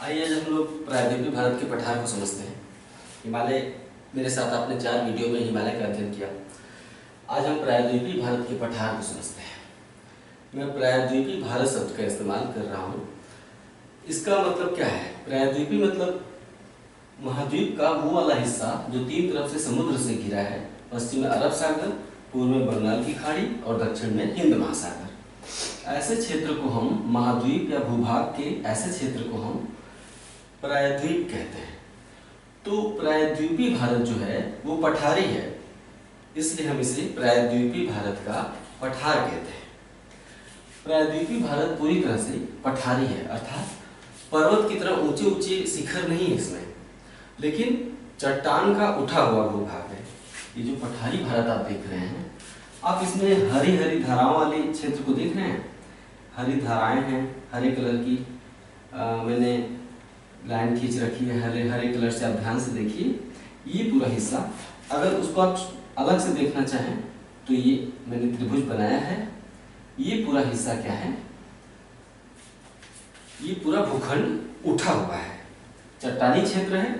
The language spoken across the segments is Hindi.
आइए आज हम लोग प्रायद्वीपीय भारत के पठार को समझते हैं। हिमालय, मेरे साथ आपने 4 वीडियो में हिमालय का अध्ययन किया। आज हम प्रायद्वीपीय भारत के पठार को समझते हैं। मैं प्रायद्वीपीय भारत शब्द का इस्तेमाल कर रहा हूँ। इसका मतलब क्या है? प्रायद्वीपीय मतलब महाद्वीप का वो वाला हिस्सा जो 3 तरफ से समुद्र से घिरा है। पश्चिम में अरब सागर, पूर्व में बंगाल की खाड़ी और दक्षिण में हिंद महासागर। ऐसे क्षेत्र को हम महाद्वीप या भूभाग के ऐसे क्षेत्र को हम प्रायद्वीप कहते हैं। तो प्रायद्वीपीय भारत जो है वो पठारी है, इसलिए हम इसे प्रायद्वीपीय भारत का पठार कहते हैं। प्रायद्वीपीय भारत पूरी तरह से पठारी है, अर्थात पर्वत की तरह ऊंचे ऊंचे शिखर नहीं है इसमें, लेकिन चट्टान का उठा हुआ भूभाग है। ये जो पठारी भारत आप देख रहे हैं, आप इसमें हरी हरी धाराओं वाले क्षेत्र को देख रहे हैं। हरी धाराएं हैं, हरे कलर की मैंने लाइन खींच रखी है हरे हरे कलर से। आप ध्यान से देखिए, ये पूरा हिस्सा, अगर उसको आप अलग से देखना चाहें तो ये मैंने त्रिभुज बनाया है। ये पूरा हिस्सा क्या है? ये पूरा भूखंड उठा हुआ है, चट्टानी क्षेत्र है,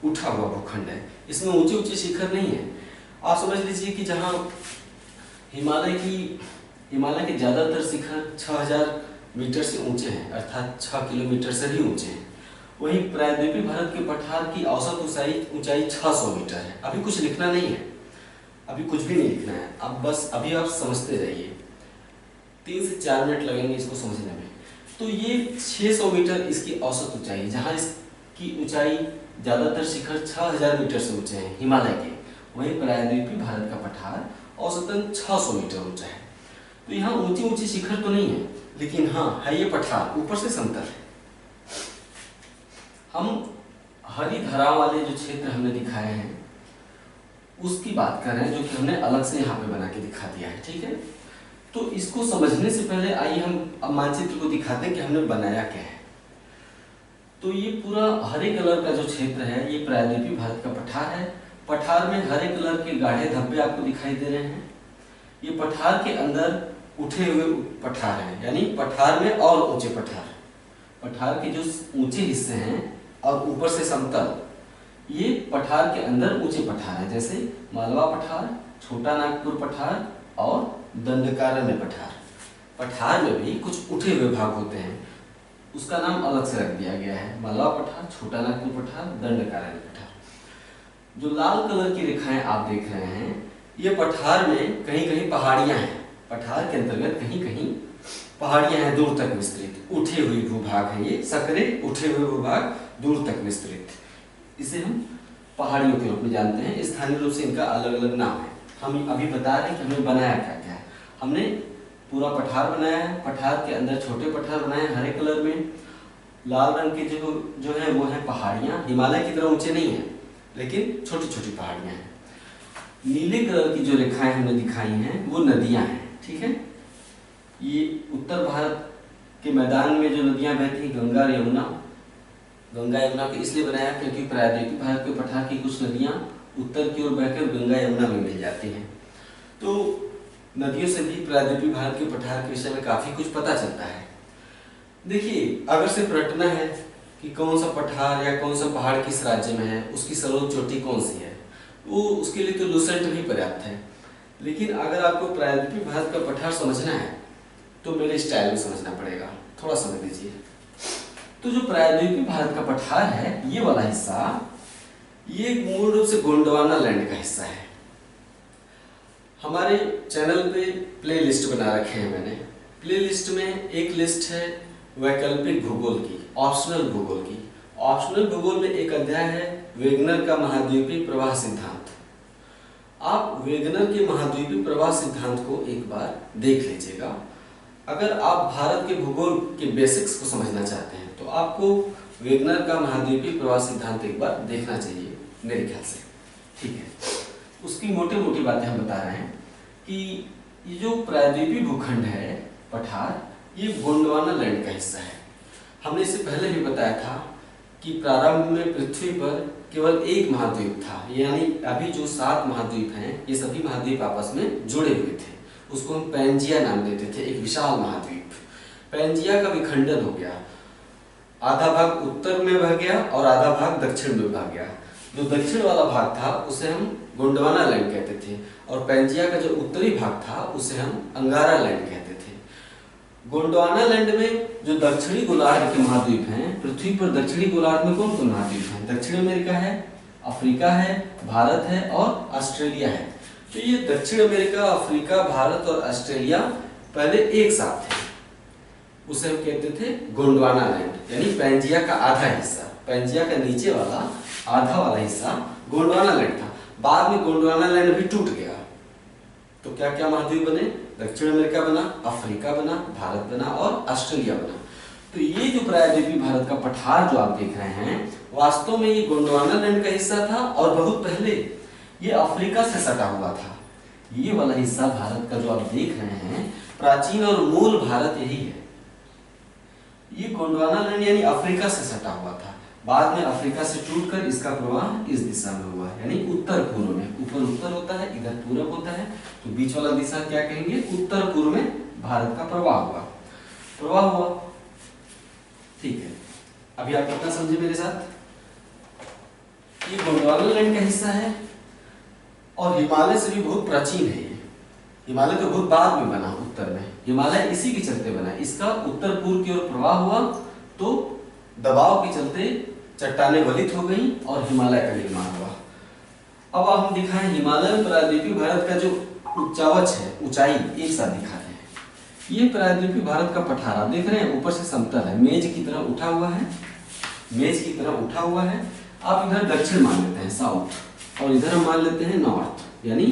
उठा हुआ भूखंड है। इसमें ऊंचे ऊंचे शिखर नहीं है। आप समझ लीजिए कि जहाँ हिमालय के ज्यादातर शिखर 6000 मीटर से ऊंचे हैं, अर्थात 6 किलोमीटर से भी ऊंचे हैं। वहीं प्रायद्वीपीय भारत के पठार की औसत ऊंचाई 600 मीटर है। अभी कुछ लिखना नहीं है, अभी कुछ भी नहीं लिखना है, अब बस अभी आप समझते रहिए। 3 से 4 मिनट लगेंगे इसको समझने में। तो ये 600 मीटर इसकी औसत ऊंचाई, जहाँ इसकी ऊंचाई ज्यादातर शिखर 6000 मीटर से ऊंचे हैं हिमालय के, वहीं प्रायद्वीपीय भारत का पठार औसतन 600 मीटर ऊंचा है। तो यहाँ ऊंचे ऊंचे शिखर तो नहीं है, लेकिन हाँ है ये पठार, ऊपर से समतल है। हम हरी धारा वाले जो क्षेत्र हमने दिखाए हैं उसकी बात कर रहे हैं, जो कि हमने अलग से यहाँ पे बना के दिखा दिया है, ठीक है। तो इसको समझने से पहले आइए हम अब मानचित्र को दिखाते हैं कि हमने बनाया क्या है। तो ये पूरा हरे कलर का जो क्षेत्र है ये प्रायद्वीपीय भारत का पठार है। पठार में हरे कलर के गाढ़े धब्बे आपको दिखाई दे रहे हैं। ये पठार के अंदर उठे हुए पठार हैं, यानी पठार में और ऊंचे पठार। पठार के जो ऊंचे हिस्से हैं और ऊपर से समतल, ये पठार के अंदर ऊंचे पठार हैं, जैसे मालवा पठार, छोटा नागपुर पठार और दंडकारण्य पठार। पठार में भी कुछ उठे हुए भाग होते हैं, उसका नाम अलग से रख दिया गया है, मालवा पठार, छोटा नागपुर पठार, दंडकारण्य पठार। जो लाल कलर की रेखाएं आप देख रहे हैं, ये पठार में कहीं कहीं पहाड़ियां हैं। पठार के अंतर्गत कहीं कहीं पहाड़ियां हैं, दूर तक विस्तृत उठे हुए भूभाग हैं। ये सकरे उठे हुए भूभाग दूर तक विस्तृत, इसे हम पहाड़ियों के रूप में जानते हैं। स्थानीय रूप से इनका अलग अलग नाम है। हम अभी बता रहे हैं कि हमने बनाया क्या क्या है। हमने पूरा पठार बनाया है, पठार के अंदर छोटे पठार बनाए हैं हरे कलर में। लाल रंग के जो है वो है पहाड़ियां, हिमालय की तरह ऊंचे नहीं है, लेकिन छोटी छोटी पहाड़ियां हैं। नीले कलर की जो रेखाएं हमने दिखाई हैं वो नदियां हैं, ठीक है। ये उत्तर भारत के मैदान में जो नदियां बहती हैं, गंगा और यमुना। गंगा यमुना को इसलिए बनाया क्योंकि प्रायद्वीपीय भारत के पठार की कुछ नदियां उत्तर की ओर बहकर गंगा यमुना में मिल जाती हैं। तो नदियों से भी प्रायद्वीपीय भारत के पठार के विषय में काफी कुछ पता चलता है। देखिए, अगर सिर्फ रटना है कि कौन सा पठार या कौन सा पहाड़ किस राज्य में है, उसकी सर्वोच्च चोटी कौन सी है, वो उसके लिए तो लूसेंट भी पर्याप्त है। लेकिन अगर आपको प्रायद्वीपीय भारत का पठार समझना है तो मेरे स्टाइल में समझना पड़ेगा, थोड़ा समझ लीजिए। तो जो प्रायद्वीपीय भारत का पठार है, ये वाला हिस्सा, ये मूल रूप से गोंडवाना लैंड का हिस्सा है। हमारे चैनल पे प्ले लिस्ट बना रखे हैं मैंने। प्ले लिस्ट में एक लिस्ट है वैकल्पिक भूगोल की, ऑप्शनल भूगोल की। ऑप्शनल भूगोल में एक अध्याय है वेगनर का महाद्वीपीय प्रवाह सिद्धांत। आप वेगनर के महाद्वीपीय प्रवाह सिद्धांत को एक बार देख लीजिएगा। अगर आप भारत के भूगोल के बेसिक्स को समझना चाहते हैं तो आपको वेगनर का महाद्वीपीय प्रवाह सिद्धांत एक बार देखना चाहिए मेरे ख्याल से, ठीक है। उसकी मोटी मोटी बातें हम बता रहे हैं कि ये जो प्रायद्वीपीय भूखंड है पठार, ये गोंडवाना लैंड का हिस्सा है। हमने इससे पहले भी बताया था कि प्रारंभ में पृथ्वी पर केवल एक महाद्वीप था, यानी अभी जो 7 महाद्वीप हैं ये सभी महाद्वीप आपस में जुड़े हुए थे। उसको हम पैंजिया नाम देते थे, एक विशाल महाद्वीप। पैंजिया का विखंडन हो गया। आधा भाग उत्तर में बह गया और आधा भाग दक्षिण में बह गया। जो दक्षिण वाला भाग था उसे हम गोंडवाना लैंड कहते थे, और पैंजिया का जो उत्तरी भाग था उसे हम अंगारा लैंड कहते थे। गोंडवाना लैंड में जो दक्षिणी गोलार्ध के महाद्वीप हैं, पृथ्वी पर दक्षिणी गोलार्ध में कौन कौन महाद्वीप हैं? दक्षिण अमेरिका है, अफ्रीका है, भारत है और ऑस्ट्रेलिया है। तो ये दक्षिण अमेरिका, अफ्रीका, भारत और ऑस्ट्रेलिया पहले एक साथ थे, उसे हम कहते थे गोंडवाना लैंड, यानी पैंजिया का आधा हिस्सा, पैंजिया का नीचे वाला आधा वाला हिस्सा गोंडवाना लैंड था। बाद में गोंडवाना लैंड भी टूट गया, तो क्या क्या महाद्वीप बने? दक्षिण अमेरिका बना, अफ्रीका बना, भारत बना और ऑस्ट्रेलिया बना। तो ये जो प्रायद्वीपीय भारत का पठार जो आप देख रहे हैं, वास्तव में ये गोंडवाना लैंड का हिस्सा था, और बहुत पहले ये अफ्रीका से सटा हुआ था। ये वाला हिस्सा भारत का जो आप देख रहे हैं, प्राचीन और मूल भारत यही है। ये गोंडवाना लैंड यानी अफ्रीका से सटा हुआ था, बाद में अफ्रीका से टूटकर इसका प्रवाह इस दिशा में हुआ, यानी उत्तर पूर्व में। ऊपर उत्तर होता है, इधर पूरब होता है, तो बीच वाला दिशा क्या कहेंगे? उत्तर पूर्व में भारत का प्रवाह हुआ। ठीक है, अभी आप कितना समझे मेरे साथ? ये गोंडवाना लैंड का हिस्सा है और हिमालय से भी बहुत प्राचीन है। ये हिमालय तो बहुत बाद में बना, उत्तर में। हिमालय इसी के चलते बना, इसका उत्तर पूर्व की ओर प्रवाह हुआ, तो दबाव के चलते चट्टानें गलित हो गई और हिमालय का निर्माण हुआ। अब हम दिखाएं हिमालय प्रायद्वीपीय भारत का जो उच्चावच है, ऊंचाई एक साथ दिखाते हैं। ये प्रायद्वीपीय भारत का पठार आप देख रहे हैं, ऊपर से समतल है, मेज की तरह उठा हुआ है। आप इधर दक्षिण मान लेते हैं, साउथ, और इधर हम मान लेते हैं नॉर्थ, यानी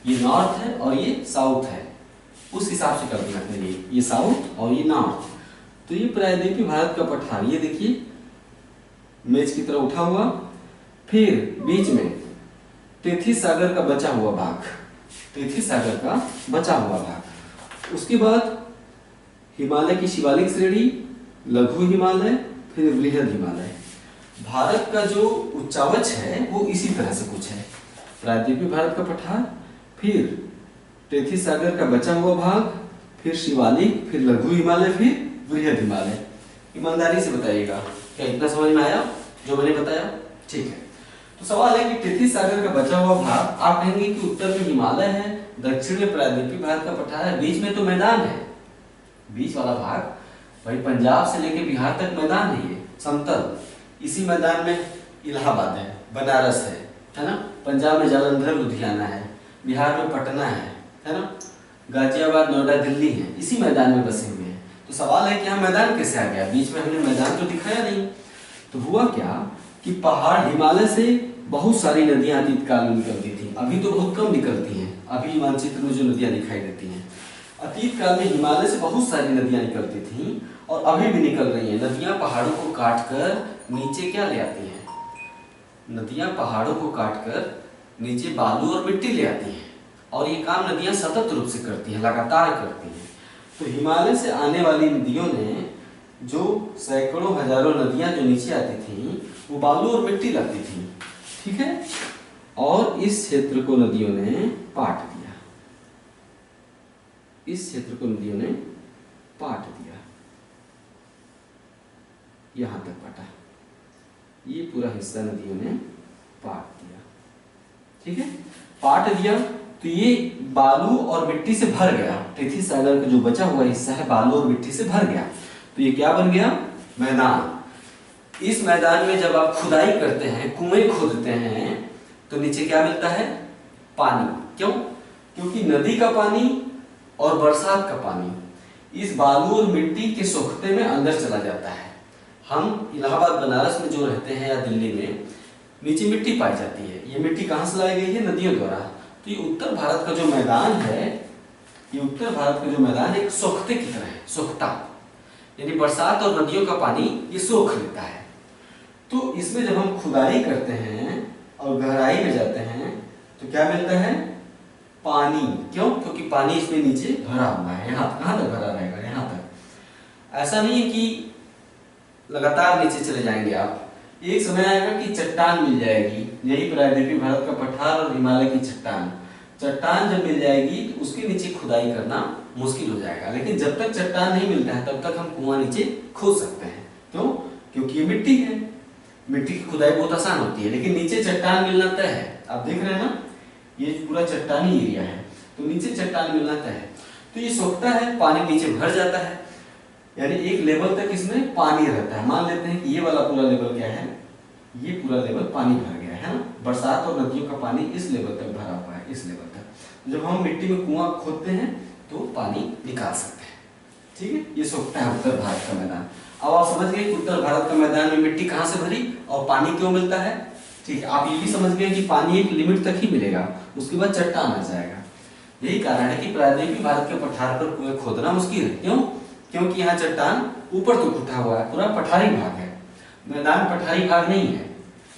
ये नॉर्थ है और ये साउथ है, उस हिसाब से कल्पना करिए, ये साउथ और ये नॉर्थ। तो ये प्रायद्वीपीय भारत का पठार, ये देखिए मेज की तरह उठा हुआ, फिर बीच में तेथिस सागर का बचा हुआ भाग, उसके बाद हिमालय की शिवालिक श्रेणी, लघु हिमालय, फिर बृहद हिमालय। भारत का जो उच्चावच है वो इसी तरह से कुछ है, प्रायद्वीपीय भारत का पठार, फिर तेथिस सागर का बचा हुआ भाग, फिर शिवालिक, फिर लघु हिमालय, फिर बृहद हिमालय। ईमानदारी से बताइएगा, क्या इतना समझ में आया जो मैंने बताया? ठीक है। तो सवाल है कि तेथिस सागर का बचा हुआ भाग, आप कहेंगे कि उत्तर में हिमालय है, दक्षिण में प्रायद्वीपीय भारत का पठार है, बीच में तो मैदान है। बीच वाला भाग भाई पंजाब से लेके बिहार तक मैदान है, ये समतल। इसी मैदान में इलाहाबाद है, बनारस है ना, पंजाब में जालंधर लुधियाना है, बिहार में पटना है ना, गाजियाबाद, नोएडा, दिल्ली है, इसी मैदान में बसे हुए हैं। तो सवाल है कि यहाँ मैदान कैसे आ गया? बीच में हमने मैदान तो दिखाया नहीं। तो हुआ क्या कि पहाड़, हिमालय से बहुत सारी नदियां अतीत काल में निकलती थी, अभी तो बहुत कम निकलती हैं। अभी मानचित्र में जो नदियां दिखाई देती हैं, अतीत काल में हिमालय से बहुत सारी नदियां निकलती थी और अभी भी निकल रही हैं। नदियां पहाड़ों को काटकर नीचे क्या ले आती हैं? नदियां पहाड़ों को काटकर नीचे बालू और मिट्टी ले आती हैं, और ये काम नदियां सतत रूप से करती हैं, लगातार करती हैं। तो हिमालय से आने वाली नदियों ने, जो सैकड़ों हजारों नदियां जो नीचे आती थीं, वो बालू और मिट्टी लाती थी, ठीक है, और इस क्षेत्र को नदियों ने पाट दिया, यहां तक पाटा, ये पूरा हिस्सा नदियों ने पाट दिया, ठीक है, पाट दिया। तो ये बालू और मिट्टी से भर गया, तेथिस सागर का जो बचा हुआ हिस्सा है बालू और मिट्टी से भर गया। तो ये क्या बन गया? मैदान। इस मैदान में जब आप खुदाई करते हैं, कुएं खोदते हैं, तो नीचे क्या मिलता है? पानी। क्यों? क्योंकि नदी का पानी और बरसात का पानी इस बालू और मिट्टी के सोखते में अंदर चला जाता है। हम इलाहाबाद, बनारस में जो रहते हैं या दिल्ली में, नीचे मिट्टी पाई जाती है। ये मिट्टी कहाँ से लाई गई है? नदियों द्वारा। तो ये उत्तर भारत का जो मैदान है, ये उत्तर भारत का जो मैदान है एक सोखते की तरह है, सोखता, यानी बरसात और नदियों का पानी ये सोख लेता है। तो इसमें जब हम खुदाई करते हैं और गहराई में जाते हैं तो क्या मिलता है? पानी। क्यों? क्योंकि पानी इसमें नीचे भरा हुआ है। यहाँ कहाँ तक भरा रहेगा? यहाँ तक। ऐसा नहीं है कि लगातार नीचे चले जाएंगे आप, एक समय आएगा कि चट्टान मिल जाएगी। यही प्रायद्वीपीय भारत का पठार और हिमालय की चट्टान जब मिल जाएगी तो उसके नीचे खुदाई करना मुश्किल हो जाएगा। लेकिन जब तक चट्टान नहीं मिलता है तब तक हम कुआं नीचे खोद सकते हैं। क्यों? क्योंकि ये मिट्टी है, मिट्टी की खुदाई बहुत आसान होती है, लेकिन नीचे चट्टान मिलना तय है। आप देख रहे हैं ना, ये पूरा चट्टानी एरिया है, तो नीचे चट्टान मिलना तय है। तो ये सोखता है, पानी नीचे भर जाता है, यानी एक लेवल तक इसमें पानी रहता है। मान लेते हैं कि ये वाला पूरा लेवल क्या है, ये पूरा लेवल पानी भर गया है ना, बरसात और नदियों का पानी इस लेवल तक भरा हुआ है, इस लेवल तक। जब हम मिट्टी में कुआं खोदते हैं तो पानी निकाल सकते हैं, ठीक है। ये सोखता है उत्तर भारत का मैदान। अब आप समझ गए कि उत्तर भारत का मैदान में मिट्टी कहाँ से भरी और पानी क्यों मिलता है, ठीक है। आप ये भी समझ गए कि पानी एक लिमिट तक ही मिलेगा, उसके बाद चट्टान आ जाएगा। यही कारण है कि प्रायद्वीपीय भारत के पठार पर कुएं खोदना मुश्किल है। क्यों? क्योंकि यहाँ चट्टान ऊपर तो उठा हुआ है, पूरा पठारी भाग है, मैदान पठारी भाग नहीं है,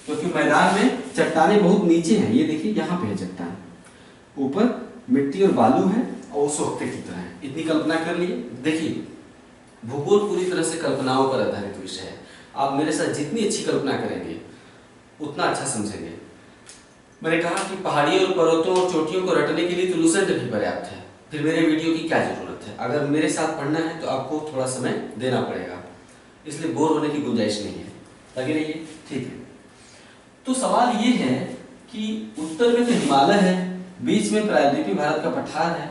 क्योंकि मैदान में चट्टानें बहुत नीचे हैं। ये देखिए यहाँ पे है चट्टान, ऊपर मिट्टी और बालू है और वो सोखते की तरह है। इतनी कल्पना कर लिए। देखिए भूगोल पूरी तरह से कल्पनाओं पर आधारित विषय है। आप मेरे साथ जितनी अच्छी कल्पना करेंगे उतना अच्छा समझेंगे। मैंने कहा कि पहाड़ियों और पर्वतों और चोटियों को रटने के लिए तो लुसेंट भी पर्याप्त है, फिर मेरे वीडियो की क्या जरूरत है। अगर मेरे साथ पढ़ना है तो आपको थोड़ा समय देना पड़ेगा, इसलिए बोर होने की गुंजाइश नहीं है, लगे रहिए, ठीक है। तो सवाल ये है कि उत्तर में तो हिमालय है, बीच में प्रायद्वीपीय भारत का पठार है,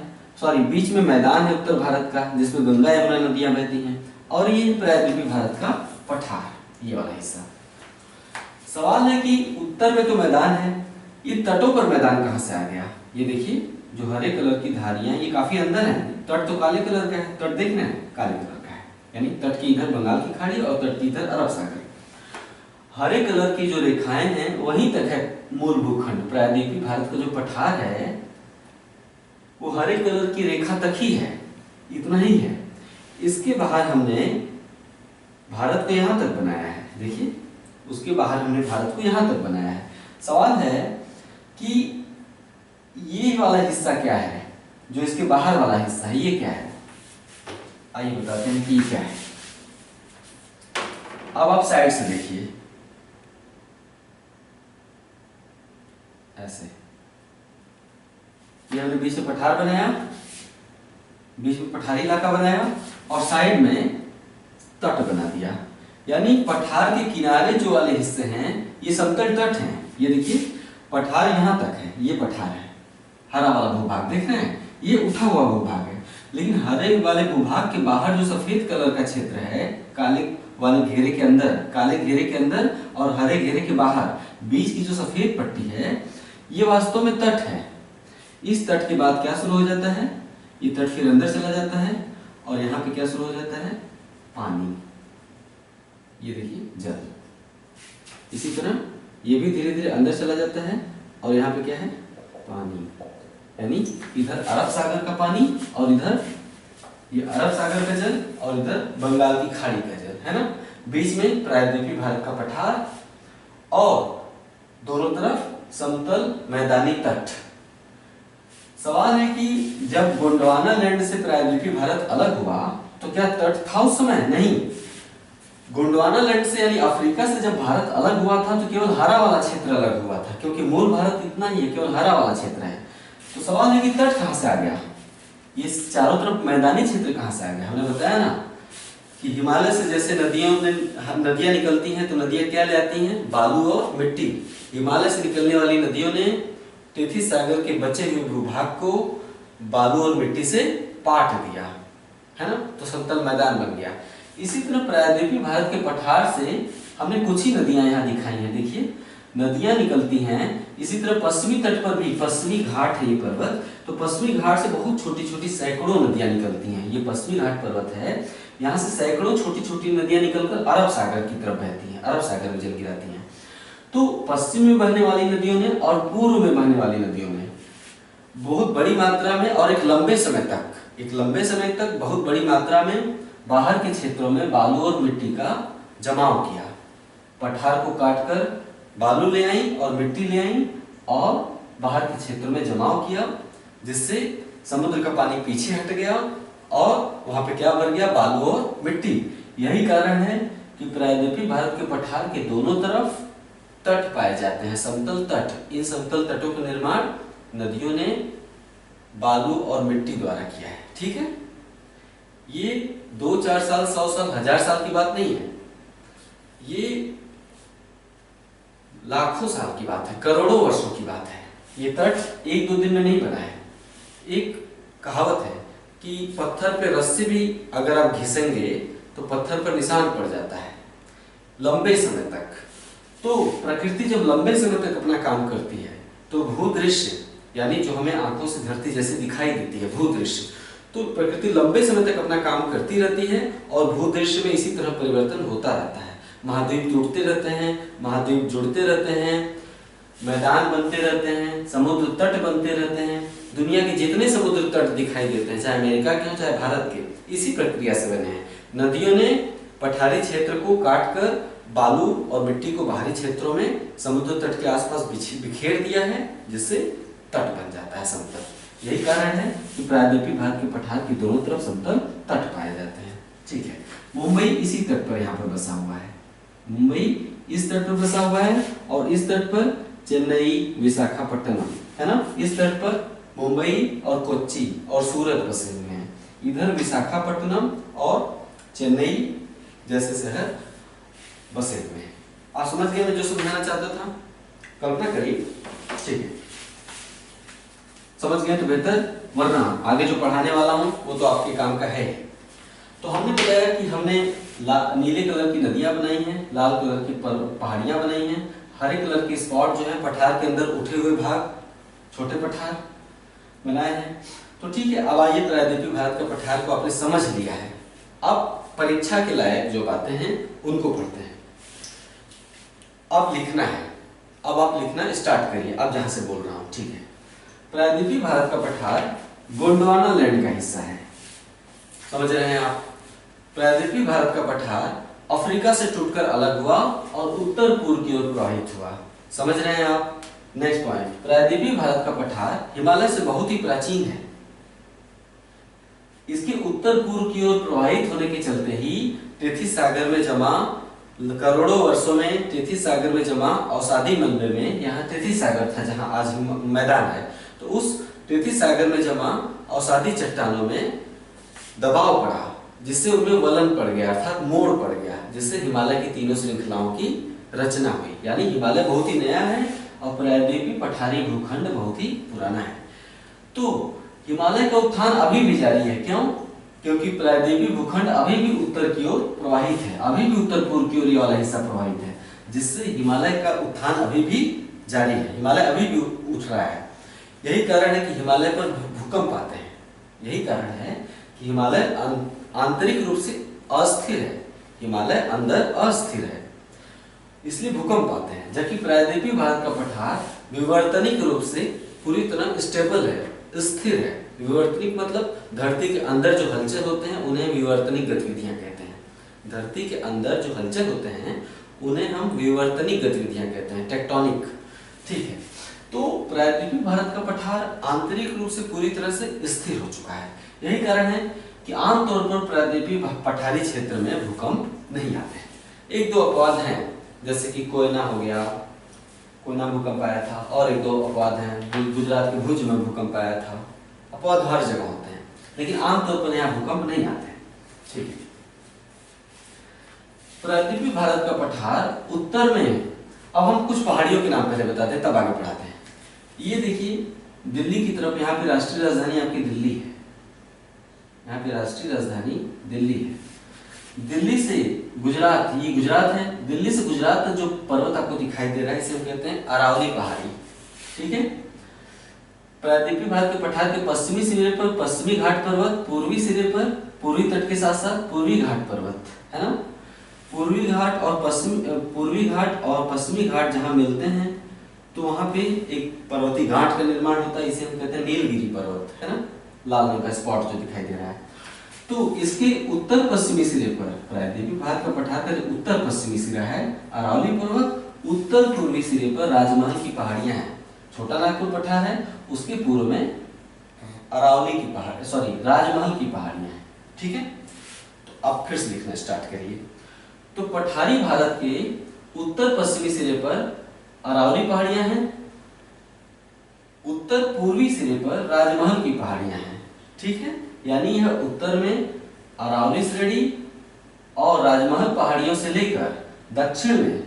बीच में मैदान है उत्तर भारत का जिसमें गंगा यमुना नदियां बहती हैं, और ये प्रायद्वीपीय भारत का पठार, ये वाला हिस्सा। सवाल है कि उत्तर में तो मैदान है, ये तटों पर मैदान कहां से आ गया। ये देखिए जो हरे कलर की धारियां, ये काफी अंदर है, तट तो काले कलर का है, तट देख रहे हैं काले कलर का है, यानी तट के इधर बंगाल की खाड़ी और तट के इधर अरब सागर। हरे कलर की जो रेखाएं हैं वहीं तक है मूल भूखंड। प्रायद्वीपीय भारत का जो पठार है वो हरे कलर की रेखा तक ही है, इतना ही है। इसके बाहर हमने भारत को यहां तक बनाया है, देखिए उसके बाहर हमने भारत को यहां तक बनाया है। सवाल है कि ये वाला हिस्सा क्या है, जो इसके बाहर वाला हिस्सा है, ये क्या है। आइए बताते हैं कि ये क्या है। अब आप साइड से देखिए, ऐसे ये हमने बीच में पठार बनाया, बीच में पठारी इलाका बनाया और साइड में तट बना दिया। यानी पठार के किनारे जो वाले हिस्से हैं ये समतल तट हैं। ये देखिए पठार यहां तक है, ये पठार है, हरा वाला भूभाग देख रहे हैं, ये उठा हुआ भूभाग है। लेकिन हरे वाले भूभाग के बाहर जो सफेद कलर का क्षेत्र है, काले वाले घेरे के अंदर, काले घेरे के अंदर और हरे घेरे के बाहर बीच की जो सफेद पट्टी है, ये वास्तव में तट है। इस तट के बाद क्या शुरू हो जाता है, ये तट फिर अंदर चला जाता है और यहाँ पे क्या शुरू हो जाता है, पानी। ये देखिए जल। इसी तरह ये भी धीरे धीरे अंदर चला जाता है और यहाँ पे क्या है, पानी। यानी इधर अरब सागर का पानी और इधर ये अरब सागर का जल और इधर बंगाल की खाड़ी का जल, है ना। बीच में प्रायद्वीपीय भारत का पठार और दोनों तरफ समतल मैदानी तट। सवाल है कि जब गोंडवाना लैंड से प्रायद्वीपीय भारत अलग हुआ तो क्या तट था उस समय? नहीं। गोंडवाना लैंड से यानी अफ्रीका से जब भारत अलग हुआ था तो केवल हरा वाला क्षेत्र अलग हुआ था, क्योंकि मूल भारत इतना ही है, केवल हरा वाला क्षेत्र है। तो सवाल है कि तट कहां से आ गया, ये चारों तरफ मैदानी क्षेत्र कहां से आ गया। हमने बताया ना कि हिमालय से जैसे नदियां निकलती हैं तो नदियां क्या ले आती हैं, बालू और मिट्टी। हिमालय से निकलने वाली नदियों ने टेथी सागर के बचे हुए भूभाग को बालू और मिट्टी से पाट दिया, है ना, तो समतल मैदान बन गया। इसी तरह प्रायद्वीपीय भारत के पठार से हमने कुछ ही नदियां यहाँ दिखाई हैं, देखिए नदियां निकलती हैं। इसी तरह पश्चिमी तट पर भी, पश्चिमी घाट है ये पर्वत, तो पश्चिमी घाट से बहुत छोटी छोटी सैकड़ों नदियां निकलती हैं। ये पश्चिमी घाट पर्वत है, यहाँ से सैकड़ों छोटी छोटी नदियां निकलकर अरब सागर की तरफ बहती हैं, अरब सागर में जल गिराती हैं। तो पश्चिम में बहने वाली नदियों ने और पूर्व में बहने वाली नदियों ने बहुत बड़ी मात्रा में और एक लंबे समय तक बहुत बड़ी मात्रा में बाहर के क्षेत्रों में बालू और मिट्टी का जमाव किया। पठार को काटकर बालू ले आई और मिट्टी ले आई और बाहर के क्षेत्रों में जमाव किया, जिससे समुद्र का पानी पीछे हट गया और वहां पे क्या भर गया, बालू और मिट्टी। यही कारण है कि प्रायद्वीपीय भारत के पठार के दोनों तरफ तट पाए जाते हैं, समतल तट। इन समतल तटों का निर्माण नदियों ने बालू और मिट्टी द्वारा किया है, ठीक है। ये 2-4 साल, 100 साल, 1000 साल की बात नहीं है। ये लाखों साल की बात है, करोड़ों वर्षों की बात है। ये तट एक दो दिन में नहीं बना है। एक कहावत है कि पत्थर पे रस्सी भी अगर आप घिसेंगे तो पत्थर पर निशान पड़ जाता है लंबे समय तक। तो प्रकृति जब लंबे समय तक अपना काम करती है तो भूदृश्य, यानी जो हमें आंखों से धरती जैसे दिखाई देती है भूदृश्य, तो प्रकृति लंबे समय तक अपना काम करती रहती है और भूदृश्य में इसी तरह परिवर्तन होता रहता है। महाद्वीप टूटते रहते हैं, महाद्वीप जुड़ते रहते हैं, मैदान बनते रहते हैं, समुद्र तट बनते रहते हैं। दुनिया के जितने समुद्र तट दिखाई देते हैं, चाहे अमेरिका के हो चाहे भारत के, इसी प्रक्रिया से बने हैं। नदियों ने पठारी क्षेत्र को काटकर बालू और मिट्टी को बाहरी क्षेत्रों में समुद्र तट के आसपास बिखेर दिया है, जिससे तट बन जाता है समतल। यही कारण है कि प्रायद्वीपीय भारत के पठार की दोनों तरफ समतल तट पाए जाते हैं। ठीक है, मुंबई इसी तट पर यहाँ पर बसा हुआ है। मुंबई इस तट पर बसा हुआ है और इस तट पर चेन्नई, विशाखापट्टनम, है ना। इस तट पर मुंबई और कोच्चि और सूरत बसे हुए हैं। इधर विशाखापट्टनम और चेन्नई जैसे शहर बसे हुए हैं। आप समझ गए मैं जो समझाना चाहता था? कल्पना करिए। ठीक है, समझ गए तो बेहतर, वरना आगे जो पढ़ाने वाला हूं वो तो आपके काम का है। तो हमने बताया कि हमने नीले कलर की नदियां बनाई हैं, लाल कलर की पहाड़ियां बनाई हैं, हरे कलर के स्पॉट जो है पठार के अंदर उठे हुए भाग, छोटे पठार बनाए हैं। तो ठीक है, अब आइए प्रायद्वीपीय भारत का पठार को आपने समझ लिया है। अब परीक्षा के लायक जो बातें हैं उनको पढ़ते हैं। अब लिखना है, अब आप लिखना स्टार्ट करिए, अब जहां से बोल रहा हूं। ठीक है, प्रायद्वीपीय भारत का पठार गोंडवाना लैंड का हिस्सा है। समझ रहे हैं आप? प्रायद्वीपीय भारत का पठार अफ्रीका से टूटकर अलग हुआ और उत्तर पूर्व की ओर प्रवाहित हुआ। समझ रहे हैं आप? नेक्स्ट पॉइंट, प्रायद्वीपीय भारत का पठार हिमालय से बहुत ही प्राचीन है। इसके उत्तर पूर्व की ओर प्रवाहित होने के चलते ही टेथिस सागर में जमा करोड़ों वर्षों में टेथिस सागर में जमा अवसादी मलबे में, यहाँ टेथिस सागर था जहां आज मैदान है, तो उस टेथिस सागर में जमा अवसादी चट्टानों में दबाव पड़ा, जिससे उनमें वलन पड़ गया, अर्थात मोड़ पड़ गया, जिससे हिमालय की तीनों श्रृंखलाओं की रचना हुई। यानी हिमालय बहुत ही नया है और प्रायद्वीपीय पठारी भूखंड बहुत ही पुराना है। तो हिमालय का उत्थान अभी भी जारी है। क्यों? क्योंकि प्रायद्वीपीय भूखंड अभी भी उत्तर की ओर प्रवाहित है, अभी भी उत्तर पूर्व की ओर ये वाला हिस्सा प्रवाहित है, जिससे हिमालय का उत्थान अभी भी जारी है, हिमालय अभी भी उठ रहा है। यही कारण है कि हिमालय पर भूकंप आते हैं। यही कारण है कि हिमालय आंतरिक रूप से अस्थिर है, हिमालय अंदर अस्थिर है, इसलिए भूकंप आते हैं। जबकि प्रायद्वीपीय भारत का पठार विवर्तनिक रूप से पूरी तरह स्टेबल है, स्थिर है। विवर्तनिक मतलब धरती के अंदर जो हलचल होते हैं उन्हें विवर्तनिक गतिविधियां कहते हैं। धरती के अंदर जो हलचल होते हैं उन्हें हम विवर्तनिक गतिविधियां कहते हैं, टेक्टोनिक। ठीक है, तो प्रायद्वीपीय भारत का पठार आंतरिक रूप से पूरी तरह से स्थिर हो चुका है। यही कारण है कि आमतौर पर प्रायद्वीपीय पठारी क्षेत्र में भूकंप नहीं आते हैं। एक दो अपवाद हैं, जैसे कि कोयना हो गया, कोयना भूकंप आया था, और एक दो अपवाद हैं, गुजरात के भुज में भूकंप आया था। अपवाद हर जगह होते हैं, लेकिन आमतौर पर यहाँ भूकंप नहीं आते हैं। ठीक है, प्रायद्वीपीय भारत का पठार उत्तर में, अब हम कुछ पहाड़ियों के नाम पहले बताते हैं तब आगे पढ़ाते हैं। ये देखिए दिल्ली की तरफ, यहाँ पे राष्ट्रीय राजधानी आपकी दिल्ली है, यहाँ पे राष्ट्रीय राजधानी दिल्ली है। दिल्ली से गुजरात, ये गुजरात है, दिल्ली से गुजरात तक जो पर्वत आपको दिखाई दे रहा है इसे हम कहते हैं अरावली पहाड़ी। ठीक है, प्रायद्वीपीय भारत के पठार के पश्चिमी सिरे पर पश्चिमी घाट पर्वत, पूर्वी सिरे पर पूर्वी तट के साथ साथ पूर्वी घाट पर्वत, है ना। पूर्वी घाट और पश्चिमी घाट जहां मिलते हैं तो वहां पे एक पर्वतीय घाट का निर्माण होता है, इसे हम कहते हैं नीलगिरी पर्वत, है ना, लाल रंग का स्पॉट जो दिखाई दे रहा है। तो इसके उत्तर पश्चिमी सिरे पर प्रायद्वीपीय भारत का पठार का जो उत्तर पश्चिमी सिरा है अरावली पर्वत, उत्तर पूर्वी सिरे पर राजमहल की पहाड़ियां हैं। छोटा नागपुर पठार है, उसके पूर्व में अरावली की पहाड़, सॉरी राजमहल की पहाड़ियां हैं। ठीक है, तो अब फिर से लिखना स्टार्ट करिए। तो पठारी भारत के उत्तर पश्चिमी सिरे पर अरावली पहाड़ियां हैं, उत्तर पूर्वी सिरे पर राजमहल की पहाड़ियां हैं। ठीक है, यानी यह उत्तर में अरावली श्रेणी और राजमहल पहाड़ियों से लेकर दक्षिण में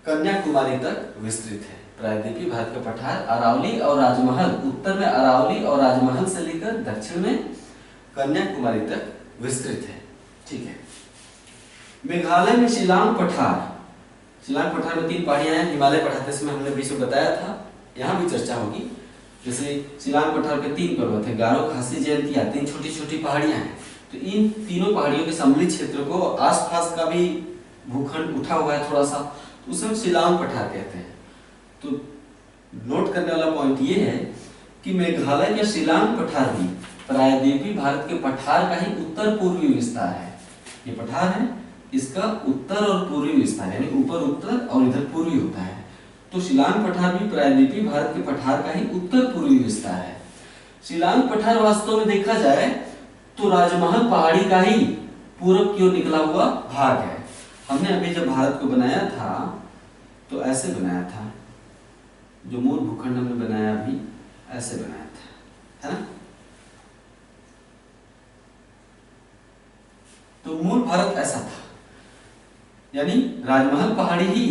कन्याकुमारी तक विस्तृत है। प्रायद्वीपीय भारत का पठार अरावली और राजमहल, उत्तर में अरावली और राजमहल से लेकर दक्षिण में कन्याकुमारी तक विस्तृत है। ठीक है। मेघालय में शिलांग पठार, शिलांग पठार में 3 पहाड़ियां हैं। हिमालय पढ़ाते समय हमने बीच में बताया था, यहाँ भी चर्चा होगी। जैसे शिलांग पठार पे 3 पर्वत है, गारो, खासी, जयंतिया, 3 छोटी छोटी पहाड़ियां हैं। तो इन तीनों पहाड़ियों के सम्मिलित क्षेत्र को, आसपास का भी भूखंड उठा हुआ है थोड़ा सा, तो उसे हम शिलांग पठार कहते हैं। तो नोट करने वाला पॉइंट ये है कि मेघालय का शिलांग पठार भी प्रायद्वीपीय भारत के पठार का ही उत्तर पूर्वी विस्तार है। ये पठार है, इसका उत्तर और पूर्वी विस्तार, यानी ऊपर उत्तर और इधर पूर्वी होता है। तो शिलांग पठार भी प्रायद्वीपीय भारत के पठार का ही उत्तर पूर्वी विस्तार है। शिलांग पठार वास्तव में देखा जाए तो राजमहल पहाड़ी का ही पूरब की ओर निकला हुआ भाग है। हमने अभी जब भारत को बनाया था तो ऐसे बनाया था, जो मूल भूखंड हमने बनाया अभी ऐसे बनाया था, है ना। तो मूल भारत ऐसा था, यानी राजमहल पहाड़ी ही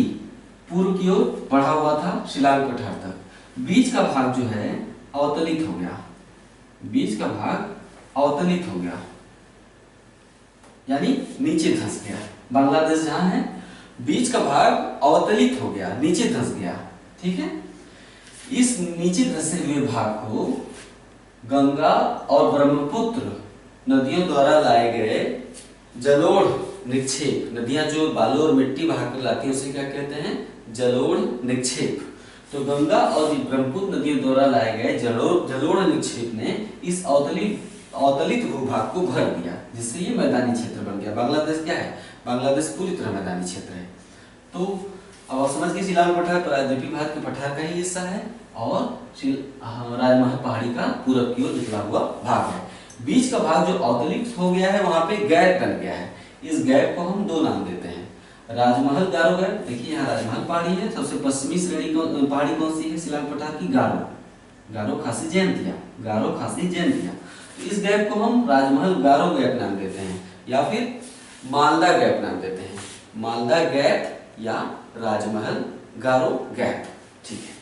पूर्व की ओर बढ़ा हुआ था शिलांग पठार तक। बीच का भाग जो है अवतलित हो गया, बीच का भाग अवतलित हो गया, यानी नीचे धंस गया। बांग्लादेश जहां है, बीच का भाग अवतलित हो गया, नीचे धंस गया। ठीक है। इस नीचे धंसे हुए भाग को गंगा और ब्रह्मपुत्र नदियों द्वारा लाए गए जलोढ़ निक्षेप, नदियां जो बालू और मिट्टी बहाकर लाती है उसे क्या कहते हैं, जलोढ़ निक्षेप। तो गंगा और ब्रह्मपुत्र नदियों द्वारा लाए गए जलोढ़ निक्षेप ने इस अवतलित भूभाग को भर दिया, जिससे ये मैदानी क्षेत्र बन गया। बांग्लादेश क्या है, बांग्लादेश पूरी तरह मैदानी क्षेत्र है। तो अब आप समझ गए शिलांग पठार प्रायद्वीपीय भारत के पठार का ही हिस्सा है और राजमहल पहाड़ी का पूरब की ओर निकला हुआ भाग है। बीच का भाग जो अवतलित हो गया है वहां पे गैप बन गया है। इस गैप को हम 2 नाम देते हैं, राजमहल गारो गैप। देखिए यहाँ राजमहल पहाड़ी है, सबसे पश्चिमी श्रेणी पहाड़ी कौन सी है शिलांग पठार की, गारो, गारो खासी जयंतिया, गारो खासी जयंतिया। तो इस गैप को हम राजमहल गारो गैप नाम देते हैं, या फिर मालदा गैप नाम देते हैं, मालदा गैप या राजमहल गारो गैप। ठीक है।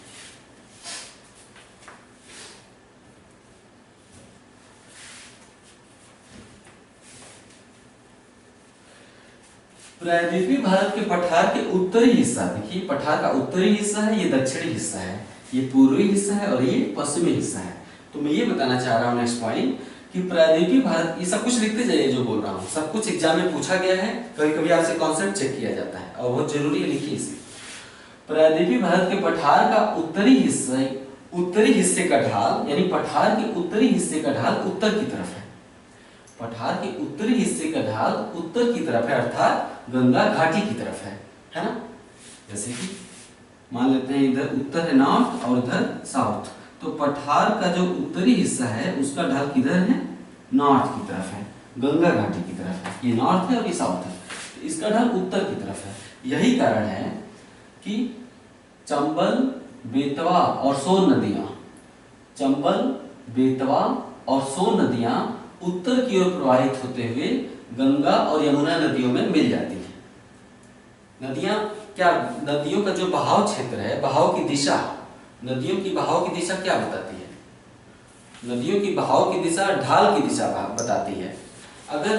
प्रायद्वीपीय भारत के पठार के उत्तरी हिस्सा, देखिए पठार का उत्तरी हिस्सा है, ये दक्षिणी हिस्सा है, ये पूर्वी हिस्सा है और ये पश्चिमी हिस्सा है। तो मैं ये बताना चाह रहा हूँ नेक्स्ट पॉइंट कि प्रायद्वीपीय भारत, ये सब कुछ लिखते जाइए जो बोल रहा हूँ, सब कुछ एग्जाम में पूछा गया है, कभी कभी आपसे कॉन्सेप्ट चेक किया जाता है और बहुत जरूरी है, लिखिए इसे। प्रायद्वीपीय भारत के पठार का उत्तरी हिस्से का ढाल, यानी पठार के उत्तरी हिस्से का ढाल उत्तर की तरफ है। पठार के उत्तरी हिस्से का ढाल उत्तर की तरफ है, अर्थात गंगा घाटी की तरफ है ना। जैसे कि मान लेते हैं इधर उत्तर है नॉर्थ और इधर साउथ, तो पठार का जो उत्तरी हिस्सा है उसका ढाल किधर है, नॉर्थ की तरफ है, गंगा घाटी की तरफ है। ये नॉर्थ है और ये साउथ है, तो इसका ढाल उत्तर की तरफ है। यही कारण है कि चंबल, बेतवा और सोन नदियां, चंबल, बेतवा और सोन नदियां उत्तर की ओर प्रवाहित होते हुए गंगा और यमुना नदियों में मिल जाती है। नदियां क्या, नदियों का जो बहाव क्षेत्र है, बहाव की दिशा, नदियों की बहाव की दिशा क्या बताती है, नदियों की बहाव की दिशा ढाल की दिशा बताती है। अगर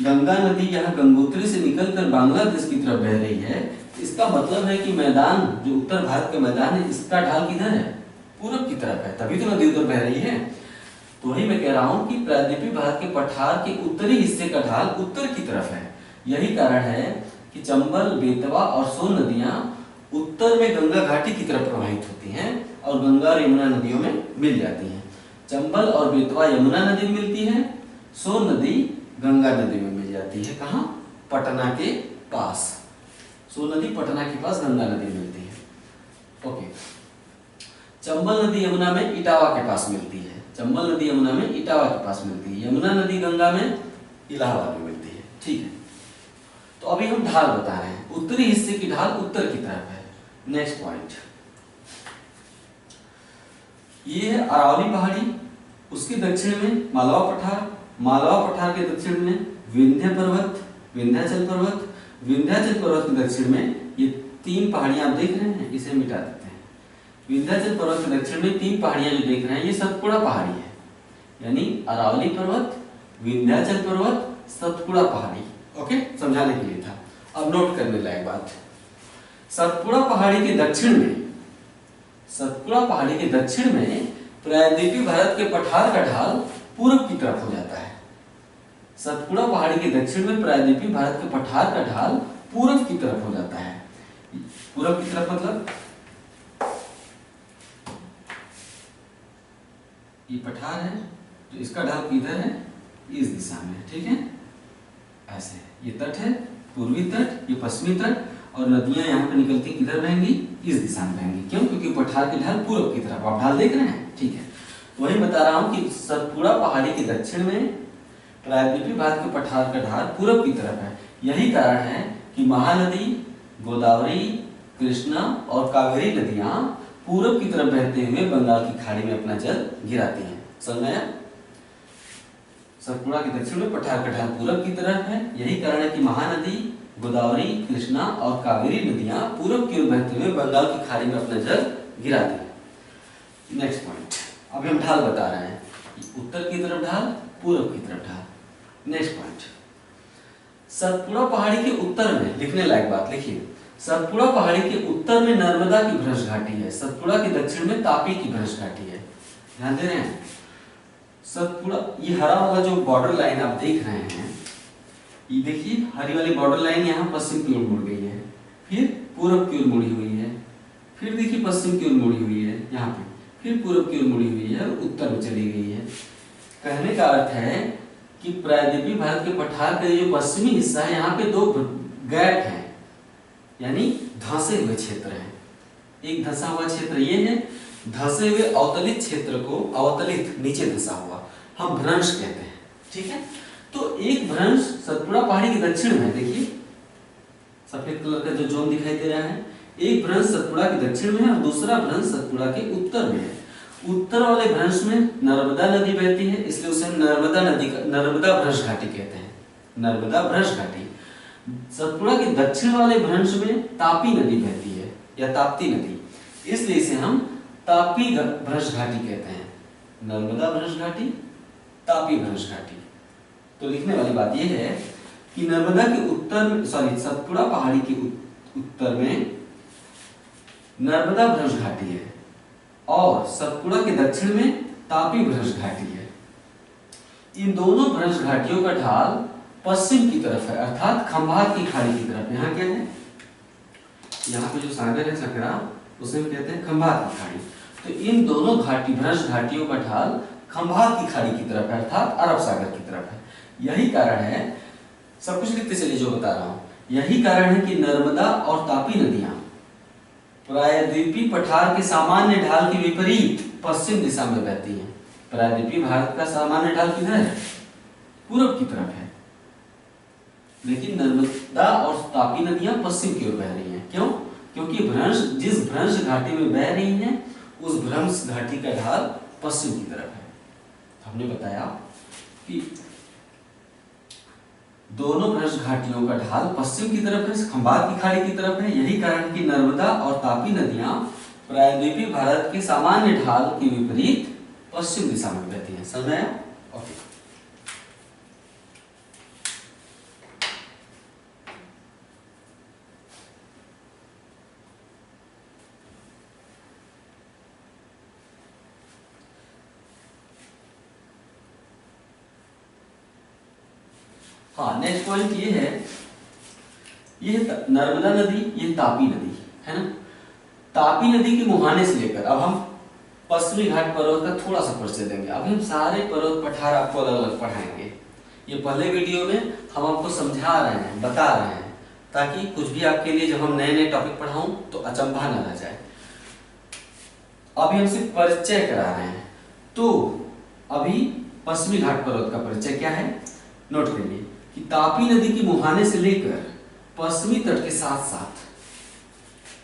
गंगा नदी यहाँ गंगोत्री से निकलकर बांग्लादेश की तरफ बह रही है, इसका मतलब है कि मैदान जो उत्तर भारत का मैदान है, इसका ढाल किधर है, पूरब की तरफ है, तभी तो नदी उधर बह रही है। तो वही मैं कह रहा हूं कि प्रायद्वीपीय भारत के पठार के उत्तरी हिस्से का ढाल उत्तर की तरफ है। यही कारण है कि चंबल, बेतवा और सोन नदियां उत्तर में गंगा घाटी की तरफ प्रवाहित होती हैं और गंगा और यमुना नदियों में मिल जाती हैं। चंबल और बेतवा यमुना नदी में मिलती है, सोन नदी गंगा नदी में मिल जाती है। कहाँ, पटना के पास, सोन नदी पटना के पास गंगा नदी मिलती है। ओके। चंबल नदी यमुना में इटावा के पास मिलती है, चंबल नदी यमुना में इटावा के पास मिलती है, यमुना नदी गंगा में इलाहाबाद में मिलती है। ठीक है। तो अभी हम ढाल बता रहे हैं, उत्तरी हिस्से की ढाल उत्तर की तरफ है। नेक्स्ट पॉइंट, ये है अरावली पहाड़ी, उसके दक्षिण में मालवा पठार, मालवा पठार के दक्षिण में विंध्य पर्वत, विंध्याचल पर्वत, विंध्याचल पर्वत के दक्षिण में ये 3 पहाड़ियां आप देख रहे हैं, इसे मिटा देते हैं। विंध्याचल पर्वत के दक्षिण में 3 पहाड़ियां जो देख रहे हैं ये सतपुड़ा पहाड़ी है, यानी अरावली पर्वत, विंध्याचल पर्वत, सतपुड़ा पहाड़ी। ओके, समझाने के लिए था। अब नोट करने लायक बात, सतपुड़ा पहाड़ी के दक्षिण में, सतपुड़ा पहाड़ी के दक्षिण में प्रायद्वीपीय भारत के पठार का ढाल पूर्व की तरफ हो जाता है। सतपुड़ा पहाड़ी के दक्षिण में प्रायद्वीपीय भारत के पठार का ढाल पूर्व की तरफ हो जाता है। पूर्व की तरफ मतलब ये पठार है, तो इसका ढाल किधर है, इस दिशा में, ठीक है, ऐसे। ये तट है, पूर्वी तट, ये पश्चिमी तट, और नदियां यहाँ पे निकलती किधर बहेंगी, इस दिशा में बहेंगी। क्यों? क्योंकि पठार के ढाल पूर्व की तरफ, आप ढाल देख रहे हैं, ठीक है। वही बता रहा हूं कि सतपुड़ा पहाड़ी के दक्षिण में प्रायद्वीपीय भारत के पठार का ढाल पूर्व की तरफ है। यही कारण है कि महानदी, गोदावरी, कृष्णा और कावेरी नदियां पूर्व की तरफ बहते हुए बंगाल की खाड़ी में अपना जल गिराती हैं। समझ आया? सतपुड़ा के दक्षिण में पठार का ढाल पूर्व की तरफ है। यही कारण है कि महानदी, गोदावरी, कृष्णा और कावेरी नदियां पूर्व की ओर बहते हुए बंगाल की खाड़ी में अपना जल गिराती हैं। नेक्स्ट पॉइंट, अभी हम ढाल बता रहे हैं, उत्तर की तरफ ढाल, पूर्व की तरफ ढाल। नेक्स्ट पॉइंट, सतपुड़ा पहाड़ी के उत्तर में, लिखने लायक बात लिखिए, सतपुड़ा पहाड़ी के उत्तर में नर्मदा की भ्रंश घाटी है, सतपुड़ा के दक्षिण में तापी की भ्रंश घाटी है। ध्यान दे रहे हैं? सतपुड़ा, ये हरा वाला जो बॉर्डर लाइन आप देख रहे हैं, ये देखिए हरी वाली बॉर्डर लाइन यहाँ पश्चिम की ओर मुड़ गई है, फिर पूर्व की ओर मुड़ी हुई है, फिर देखिए पश्चिम की ओर मुड़ी हुई है यहाँ पे, फिर पूर्व की ओर मुड़ी हुई है और उत्तर में चली गई है। कहने का अर्थ है कि प्रायद्वीपीय भारत के पठार का जो पश्चिमी हिस्सा है, यहाँ पे 2 गैप हैं, यानी धंसे हुए क्षेत्र हैं। एक धंसा हुआ क्षेत्र ये है, धंसे हुए अवतलित क्षेत्र को, अवतलित नीचे धंसा हुआ, हम भ्रंश कहते हैं, ठीक है। तो एक भ्रंश सतपुड़ा पहाड़ी के दक्षिण में, देखिए सफेद कलर का जो जोन दिखाई दे रहा है, एक भ्रंश सतपुड़ा के दक्षिण में है और दूसरा भ्रंश सतपुड़ा के उत्तर में है। उत्तर वाले भ्रंश में नर्मदा नदी बहती है, इसलिए उसे नर्मदा नदी का, नर्मदा भ्रंश घाटी कहते हैं, नर्मदा भ्रंश घाटी। सतपुड़ा के दक्षिण वाले भ्रंश में तापी नदी बहती है या ताप्ती नदी, इसलिए इसे हम तापी भ्रंश घाटी कहते हैं। नर्मदा भ्रंश घाटी, तापी भ्रंश घाटी। तो लिखने वाली बात यह है कि नर्मदा के उत्तर में, सॉरी, सतपुड़ा पहाड़ी के उत्तर में नर्मदा भ्रंश घाटी है और सतपुड़ा के दक्षिण में तापी भ्रंश घाटी है। इन दोनों भ्रंश घाटियों का ढाल पश्चिम की तरफ है, अर्थात खंभात की खाड़ी की तरफ। यहाँ क्या है, यहाँ पे जो सागर है सकरा, उसे हम कहते हैं खंभात की खाड़ी। तो इन दोनों घाटी, भ्रंश घाटियों का ढाल खंभात की खाड़ी की तरफ है, अर्थात अरब सागर की तरफ है। यही कारण है, सब कुछ लिखते चलिए जो बता रहा हूं, यही कारण है कि नर्मदा और तापी नदियां प्रायद्वीपीय पठार के सामान्य ढाल के विपरीत पश्चिम दिशा में बहती हैं। प्रायद्वीपीय भारत का सामान्य ढाल किधर है, पूर्व की तरफ है, लेकिन नर्मदा और तापी नदियां पश्चिम की ओर बह रही हैं। क्यों? क्योंकि भ्रंश, जिस भ्रंश घाटी में बह रही हैं, उस भ्रंश घाटी का ढाल पश्चिम की तरफ है। हमने बताया कि दोनों भ्रंश घाटियों का ढाल पश्चिम की तरफ है, खंभात की खाड़ी की तरफ है। यही कारण कि नर्मदा और तापी नदियां प्रायद्वीपीय भारत के सामान्य ढाल के विपरीत पश्चिम दिशा में बहती हैं। समझ आया? ओके। हाँ, नेक्स्ट पॉइंट ये है, ये नर्मदा नदी, ये तापी नदी है ना। तापी नदी के मुहाने से लेकर, अब हम पश्चिमी घाट पर्वत का थोड़ा सा परिचय देंगे। अभी हम सारे पर्वत पठार आपको अलग अलग पढ़ाएंगे। ये पहले वीडियो में हम आपको समझा रहे हैं, बता रहे हैं, ताकि कुछ भी आपके लिए जब हम नए नए टॉपिक पढ़ाऊं तो अचंभा न रह जाए। अभी हम सिर्फ परिचय करा रहे हैं। तो अभी पश्चिमी घाट पर्वत का परिचय क्या है, नोट करिए कि तापी नदी की मुहाने से लेकर पश्चिमी तट के साथ साथ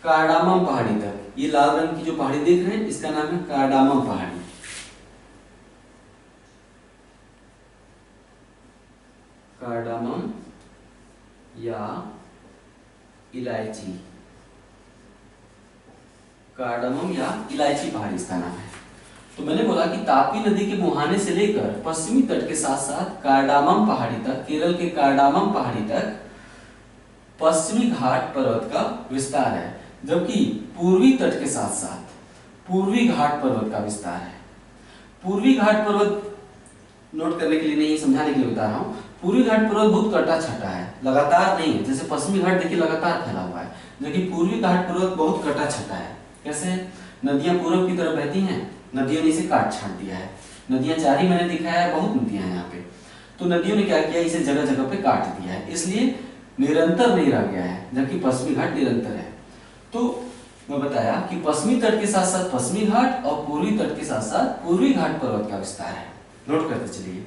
कार्डामम पहाड़ी तक, ये लाल रंग की जो पहाड़ी देख रहे हैं, इसका नाम है कार्डामम पहाड़ी। कार्डामम या इलायची, कार्डामम या इलायची पहाड़ी इसका नाम है। तो मैंने बोला कि तापी नदी के मुहाने से लेकर पश्चिमी तट के साथ साथ कार्डामम पहाड़ी तक, केरल के कार्डामम पहाड़ी तक पश्चिमी घाट पर्वत का विस्तार है, जबकि पूर्वी तट के साथ साथ पूर्वी घाट पर्वत का विस्तार है। पूर्वी घाट पर्वत नोट करने के लिए नहीं, समझाने के लिए बता रहा हूँ। पूर्वी घाट पर्वत बहुत कटा छटा है, लगातार नहीं है। जैसे पश्चिमी घाट देखिए लगातार फैला हुआ है, लेकिन पूर्वी घाट पर्वत बहुत कटा छटा है। कैसे? नदियां पूर्व की तरफ बहती हैं, नदियों ने इसे काट छाट दिया है। नदियां चार ही मैंने दिखाया है, बहुत नदियां हैं यहाँ पे। तो नदियों ने क्या किया, इसे जगह जगह पे काट दिया है, इसलिए निरंतर नहीं रह गया है, जबकि पश्चिमी घाट निरंतर है। तो मैं बताया कि पश्चिमी तट के साथ साथ पश्चिमी घाट और पूर्वी तट के साथ साथ पूर्वी घाट पर्वत का विस्तार है। नोट करते चलिए,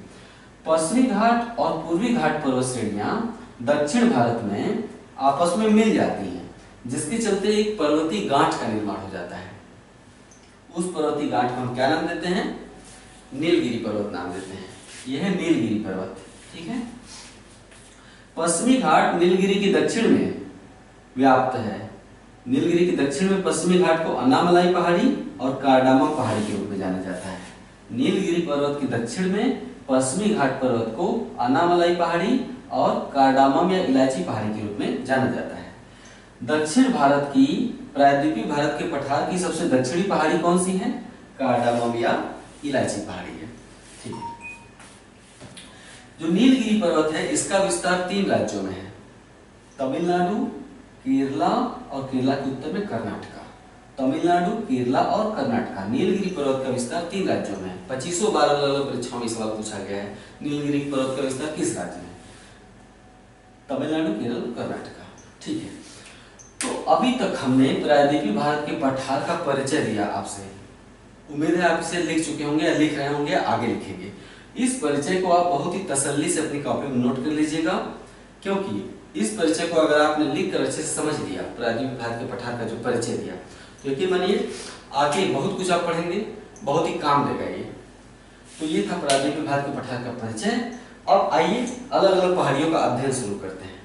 पश्चिमी घाट और पूर्वी घाट पर्वत श्रेणियां दक्षिण भारत में आपस में मिल जाती हैं, जिसके चलते एक पर्वतीय गांठ का निर्माण हो जाता है। उस पर्वतीय गांठ को हम क्या नाम देते हैं? नीलगिरी पर्वत नाम देते हैं। यह है नीलगिरी पर्वत। ठीक है, पश्चिमी घाट नीलगिरी के दक्षिण में व्याप्त है। नीलगिरी के दक्षिण में पश्चिमी घाट को अन्नामलाई पहाड़ी और कार्डामम पहाड़ी के रूप में जाना जाता है। नीलगिरी पर्वत के दक्षिण में पश्चिमी घाट पर्वत को अन्नामलाई पहाड़ी और कार्डामम या इलायची पहाड़ी के रूप में जाना जाता है। दक्षिण भारत की, प्रायद्वीपीय भारत के पठार की सबसे दक्षिणी पहाड़ी कौन सी है? कार्डामम या इलायची पहाड़ी है। ठीक है, जो नीलगिरी पर्वत है इसका विस्तार 3 राज्यों में है, तमिलनाडु, केरला और केरला के उत्तर में कर्नाटका। तमिलनाडु, केरला और कर्नाटका। नीलगिरी पर्वत का विस्तार 3 राज्यों में है। 2500 बार अलग परीक्षाओं में सवाल पूछा गया है, नीलगिरी पर्वत का विस्तार किस राज्य में? तमिलनाडु, केरल, कर्नाटका। ठीक है, तो अभी तक हमने प्रायद्वीपीय भारत के पठार का परिचय दिया आपसे। उम्मीद है आप इसे लिख चुके होंगे या लिख रहे होंगे, आगे लिखेंगे। इस परिचय को आप बहुत ही तसल्ली से अपनी कॉपी में नोट कर लीजिएगा, क्योंकि इस परिचय को अगर आपने लिख कर अच्छे से समझ लिया, प्रायद्वीपीय भारत के पठार का जो परिचय दिया, तो यकीन मानिए आगे बहुत कुछ आप पढ़ेंगे, बहुत ही काम देगा ये। तो ये था प्रायद्वीपीय भारत के पठार का परिचय। अब आइए अलग अलग पहाड़ियों का अध्ययन शुरू करते हैं।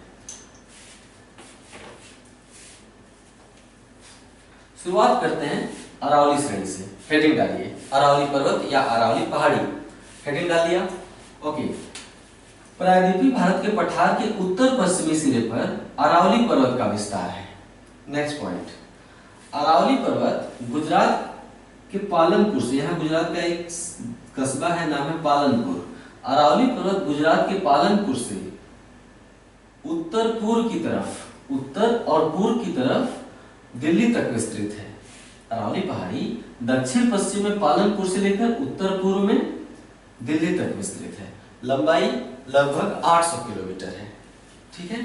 शुरुआत करते हैं अरावली श्रेणी से। हेडिंग डालिए, अरावली पर्वत या अरावली पहाड़ी। हेडिंग डाल दिया, ओके। प्रायद्वीपीय भारत के पठार के उत्तर पश्चिमी सिरे पर अरावली पर्वत का विस्तार है। नेक्स्ट पॉइंट, अरावली पर्वत गुजरात के पालनपुर से, यहाँ गुजरात का एक कस्बा है, नाम है पालनपुर। अरावली पर्वत गुजरात के पालनपुर से उत्तर पूर्व की तरफ, उत्तर और पूर्व की तरफ दिल्ली तक विस्तृत है। अरावली पहाड़ी दक्षिण पश्चिम में पालनपुर से लेकर उत्तर पूर्व में दिल्ली तक विस्तृत है। लंबाई लगभग 800 किलोमीटर है। ठीक है,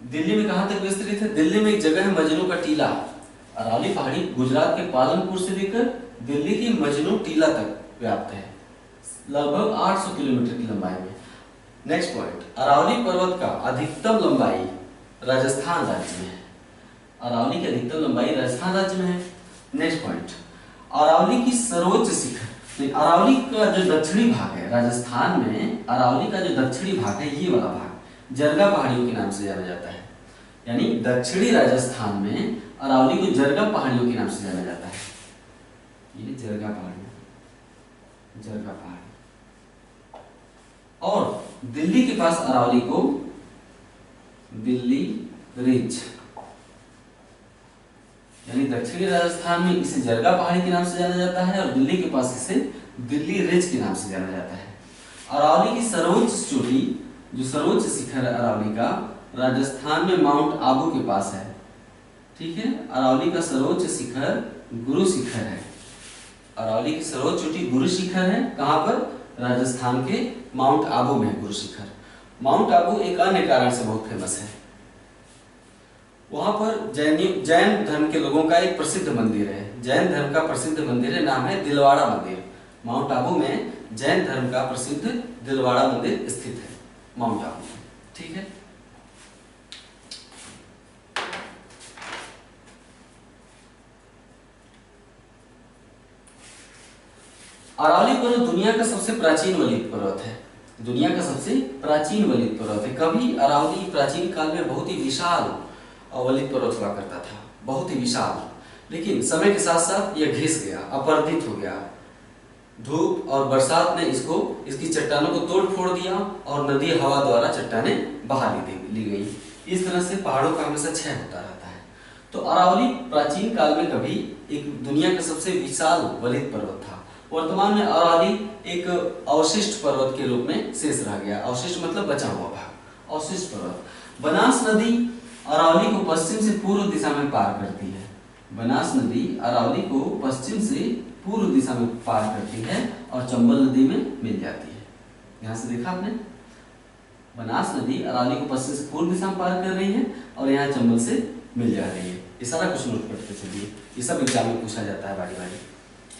दिल्ली में कहां तक विस्तृत है? दिल्ली में एक जगह है मजनू का टीला। अरावली पहाड़ी गुजरात के पालनपुर से लेकर दिल्ली की मजनू टीला तक व्याप्त है, लगभग 800 किलोमीटर की लंबाई में। नेक्स्ट पॉइंट, अरावली पर्वत का अधिकतम लंबाई राजस्थान राज्य में है। अरावली की अधिकतम लंबाई राजस्थान राज्य में है। नेक्स्ट पॉइंट, अरावली की सर्वोच्च शिखर, अरावली का जो दक्षिणी भाग है राजस्थान में, अरावली का जो दक्षिणी भाग है, ये वाला भाग जरगा पहाड़ियों के नाम से जाना जाता है। यानी दक्षिणी राजस्थान में अरावली को जरगा पहाड़ियों के नाम से जाना जाता है। ये जरगा पहाड़ी, जरगा पहाड़ी। और दिल्ली के पास अरावली को दिल्ली रिज, यानी दक्षिणी राजस्थान में इसे जरगा पहाड़ी के नाम से जाना जाता है और दिल्ली के पास इसे दिल्ली रिज के नाम से जाना जाता है। अरावली की सर्वोच्च चोटी, जो सर्वोच्च शिखर है अरावली का, राजस्थान में माउंट आबू के पास है। ठीक है, अरावली का सर्वोच्च शिखर गुरु शिखर है। अरावली की सर्वोच्च चोटी गुरु शिखर है। कहां पर? राजस्थान के माउंट आबू में गुरु शिखर। माउंट आबू एक अन्य कारण से बहुत फेमस है। वहां पर जैन धर्म के लोगों का एक प्रसिद्ध मंदिर है। जैन धर्म का प्रसिद्ध मंदिर है, नाम है दिलवाड़ा मंदिर। माउंट आबू में जैन धर्म का प्रसिद्ध दिलवाड़ा मंदिर स्थित है, माउंट आबू में। ठीक है, अरावली पर्वत दुनिया का सबसे प्राचीन वलित पर्वत है। दुनिया का सबसे प्राचीन वलित पर्वत है। कभी अरावली प्राचीन काल में बहुत ही विशाल अवलित पर्वत हुआ करता था, बहुत ही विशाल। लेकिन समय के साथ साथ यह घिस गया, अपरदित हो गया। धूप और बरसात ने इसकी चट्टानों को तोड़ फोड़ दिया और नदी हवा द्वारा चट्टानें बहा ली गई। इस तरह से पहाड़ों का हमेशा क्षय होता रहता है। तो अरावली प्राचीन काल में कभी एक दुनिया का सबसे विशाल वलित पर्वत था। वर्तमान में अरावली एक अवशिष्ट पर्वत के रूप में शेष रह गया। अवशिष्ट मतलब बचा हुआ भाग, अवशिष्ट पर्वत। बनास नदी अरावली को पश्चिम से पूर्व दिशा में पार करती है। बनास नदी अरावली को पश्चिम से पूर्व दिशा में पार करती है और चंबल नदी में मिल जाती है। यहाँ से देखा आपने, बनास नदी अरावली को पश्चिम से पूर्व दिशा में पार कर रही है और यहाँ चंबल से मिल जा रही है। ये सारा कुछ नोट करते चलिए, ये सब एग्जाम में पूछा जाता है बारी बारी।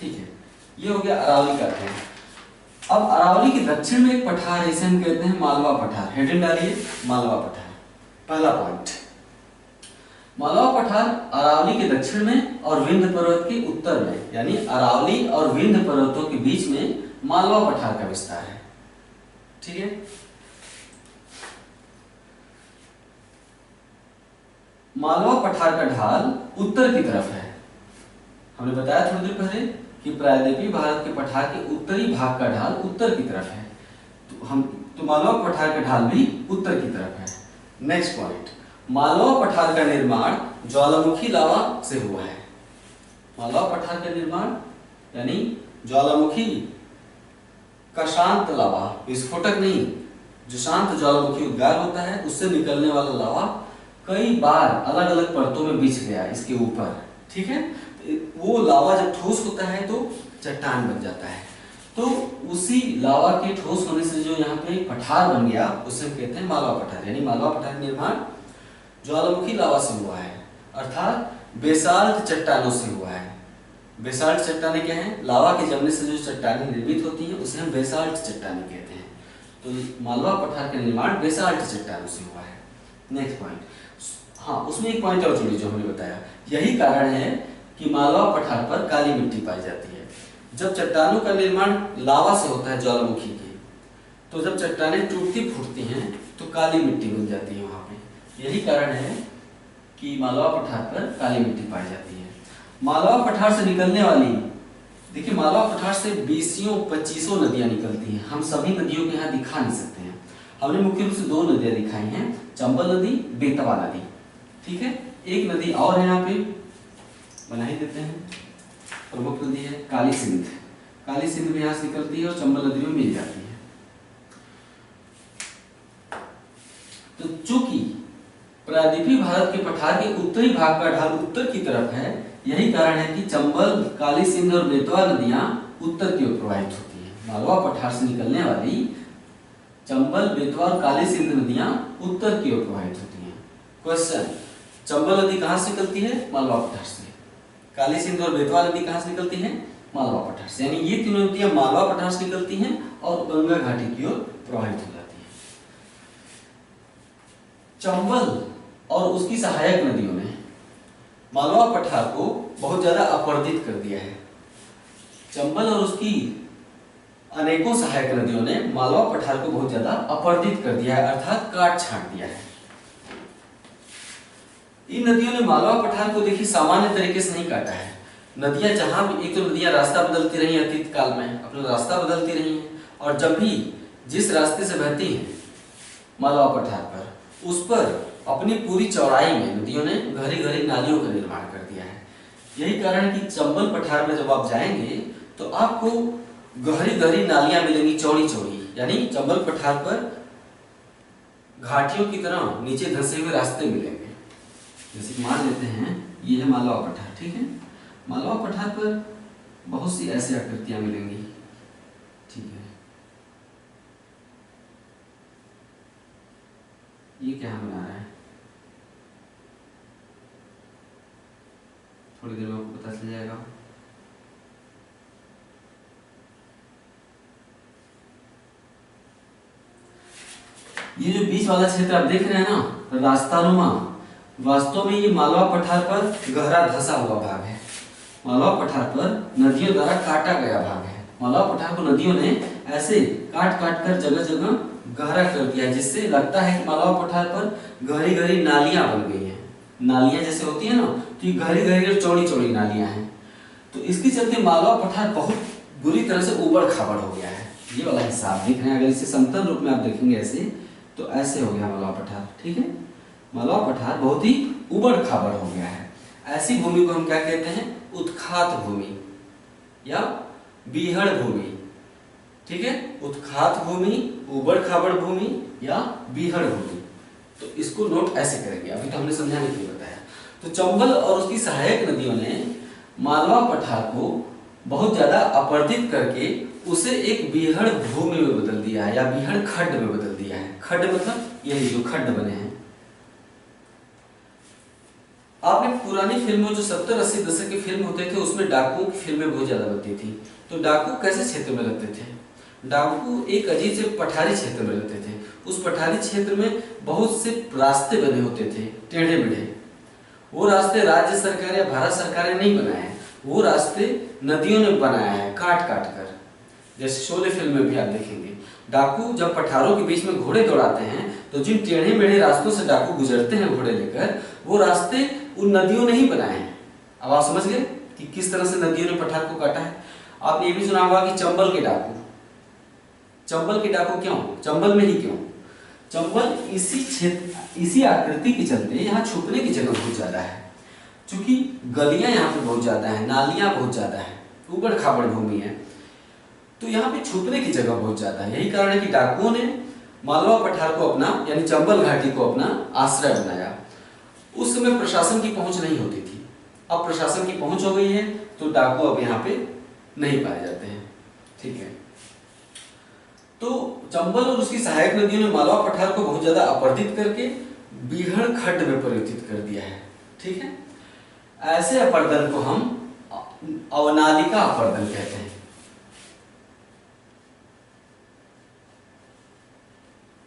ठीक है, ये हो गया अरावली का अध्ययन। अब अरावली के दक्षिण में एक पठार है, इसे हम कहते हैं मालवा पठार। हेडिंग डालिए, मालवा पठार। पहला पॉइंट, मालवा पठार अरावली के दक्षिण में और विंध्य पर्वत के उत्तर में, यानी अरावली और विंध्य पर्वतों के बीच में मालवा पठार का विस्तार है। ठीक है, मालवा पठार का ढाल उत्तर की तरफ है। हमने बताया थोड़ी देर पहले कि प्रायद्वीपीय भारत के पठार के उत्तरी भाग का ढाल उत्तर की तरफ है। तो मालवा पठार का ढाल भी उत्तर की तरफ है। नेक्स्ट पॉइंट, मालवा पठार का निर्माण ज्वालामुखी लावा से हुआ है। मालवा पठार का निर्माण यानी ज्वालामुखी का शांत लावा, विस्फोटक नहीं, जो शांत ज्वालामुखी उद्गार होता है उससे निकलने वाला लावा कई बार अलग अलग परतों में बिछ गया इसके ऊपर। ठीक है, वो लावा जब ठोस होता है तो चट्टान बन जाता है। तो उसी लावा के ठोस होने से जो यहाँ पे पठार बन गया उसे कहते हैं मालवा पठार। यानी मालवा पठार निर्माण ज्वालामुखी लावा से हुआ है, अर्थात बेसाल्ट चट्टानों से हुआ है। बेसाल्ट चट्टानें क्या हैं? लावा के जमने से जो चट्टानें निर्मित होती हैं उसे हम बेसाल्ट चट्टानें कहते हैं। तो मालवा पठार का निर्माण बेसाल्ट चट्टानों से हुआ है। नेक्स्ट पॉइंट, हाँ उसमें एक पॉइंट और जोड़ी जो हमने बताया, यही कारण है कि मालवा पठार पर काली मिट्टी पाई जाती है। जब चट्टानों का निर्माण लावा से होता है ज्वालामुखी के, तो जब चट्टानें टूटती फूटती हैं तो काली मिट्टी बन जाती है वहां पे। यही कारण है कि मालवा पठार पर काली मिट्टी पाई जाती है। मालवा पठार से निकलने वाली, देखिए मालवा पठार से 20-25 नदियां निकलती हैं। हम सभी नदियों को यहाँ दिखा नहीं सकते हैं। हमने मुख्य रूप से 2 नदियां दिखाई हैं, चंबल नदी, बेतवा नदी। ठीक है, एक नदी और है यहाँ पे बना ही देते हैं, प्रमुख नदी है काली सिंध। काली सिंध भी यहाँ से निकलती है और चंबल नदी में मिल जाती है। तो चूंकि प्रायद्वीपीय भारत के पठार के उत्तरी भाग का ढाल उत्तर की तरफ है, यही कारण है कि चंबल, काली सिंध और बेतवा नदियां उत्तर की ओर प्रवाहित होती हैं। मालवा पठार से निकलने वाली चंबल, बेतवा और काली सिंध नदियां उत्तर की ओर प्रवाहित होती हैं। क्वेश्चन, चंबल नदी कहां से निकलती है? मालवा पठार से। काली सिंध और बेतवा नदी कहां से निकलती है? मालवा पठार से। यानी ये तीनों नदियां मालवा पठार से निकलती हैं और गंगा घाटी की ओर प्रवाहित हो जाती हैं। चंबल और उसकी सहायक नदियों ने मालवा पठार को बहुत ज्यादा अपरदित कर दिया है। चंबल और उसकी अनेकों सहायक नदियों ने मालवा पठार को बहुत ज्यादा अपरदित कर दिया है, अर्थात काट छांट दिया है। इन नदियों ने मालवा पठार को देखिए सामान्य तरीके से नहीं काटा है। नदियां जहां भी, एक तो नदियां रास्ता बदलती रही अतीत काल में, अपना रास्ता बदलती रही हैं, और जब भी जिस रास्ते से बहती हैं मालवा पठार पर, उस पर अपनी पूरी चौड़ाई में नदियों ने गहरी गहरी नालियों का निर्माण कर दिया है। यही कारण है कि चंबल पठार में जब आप जाएंगे तो आपको गहरी गहरी नालियां मिलेंगी, चौड़ी चौड़ी। यानी चंबल पठार पर घाटियों की तरह नीचे धंसे हुए रास्ते मिलेंगे। जैसे मान लेते हैं ये है मालवा पठार, ठीक है। मालवा पठार पर बहुत सी ऐसी आकृतियां मिलेंगी, ठीक है। ये क्या बना रहा है, थोड़ी देर में आपको पता चल जाएगा। ये जो बीच वाला क्षेत्र आप देख रहे हैं ना, रास्तानुमा, वास्तव में ये मालवा पठार पर गहरा धंसा हुआ भाग है। मालवा पठार पर नदियों द्वारा काटा गया भाग है। मालवा पठार को नदियों ने ऐसे काट काट कर जगह जगह गहरा कर दिया, जिससे लगता है कि मालवा पठार पर गहरी गहरी नालियां बन गई हैं। नालियां जैसे होती है ना, तो ये गहरी गहरी और चौड़ी चौड़ी नालियां हैं। तो इसके चलते मालवा पठार बहुत बुरी तरह से उबड़ खाबड़ हो गया है। ये वाला हिस्सा आप देख रहे हैं, अगर इसे समतल रूप में आप देखेंगे ऐसे, तो ऐसे हो गया मालवा पठार। ठीक है, मालवा पठार बहुत ही उबड़ खाबड़ हो गया है। ऐसी भूमि को हम क्या कहते हैं? उत्खात भूमि या बीहड़ भूमि। ठीक है, उत्खात भूमि, उबड़ खाबड़ भूमि या बीहड़ भूमि। तो इसको नोट ऐसे करेंगे, अभी तो हमने समझाने के लिए बताया। तो चंबल और उसकी सहायक नदियों ने मालवा पठार को बहुत ज्यादा अपरदित करके उसे एक बीहड़ भूमि में बदल दिया है या बीहड़ खड्ड में बदल दिया है। खड्ड मतलब यही जो खड्ड बने हैं। आपने पुरानी फिल्मों जो 70-80 दशक की फिल्म होते थे उसमें डाकुओं की फिल्में बहुत ज्यादा बनती थी। तो डाकू कैसे क्षेत्र में रहते थे? डाकू एक अजीब से पठारी क्षेत्र में रहते थे। उस पठारी क्षेत्र में बहुत से रास्ते बने होते थे, टेढ़े मेढ़े। वो रास्ते राज्य सरकार या भारत सरकार ने नहीं बनाए, वो रास्ते नदियों ने बनाया है काट काट कर। जैसे शोले फिल्म में भी आप देखेंगे, डाकू जब पठारों के बीच में घोड़े दौड़ाते हैं तो जिन टेढ़े मेढ़े रास्तों से डाकू गुजरते हैं घोड़े लेकर, वो रास्ते उन नदियों ने ही बनाए हैं। अब आप समझ गए कि किस तरह से नदियों ने पठार को काटा है। आपने ये भी सुना होगा कि चंबल के डाकू, चंबल के डाकू क्यों? चंबल में ही क्यों? चंबल इसी क्षेत्र, इसी आकृति के चलते यहाँ छुपने की जगह बहुत ज्यादा है। क्योंकि गलियां यहाँ पे बहुत ज्यादा है, नालियां बहुत ज्यादा है, उबड़ खाबड़ भूमि है, तो यहाँ पे छुपने की जगह बहुत ज्यादा है। यही कारण है कि डाकुओं ने मालवा पठार को अपना यानी चंबल घाटी को अपना आश्रय बनाया। उस समय प्रशासन की पहुंच नहीं होती थी, अब प्रशासन की पहुंच हो गई है तो डाकू अब यहाँ पे नहीं पाए जाते हैं। ठीक है, तो चंबल और उसकी सहायक नदियों ने मालवा पठार को बहुत ज्यादा अपरदित करके बीहड़ खड्ड में परिवर्तित कर दिया है। ठीक है, ऐसे अपर्दन को हम अवनालिका अपर्दन कहते हैं।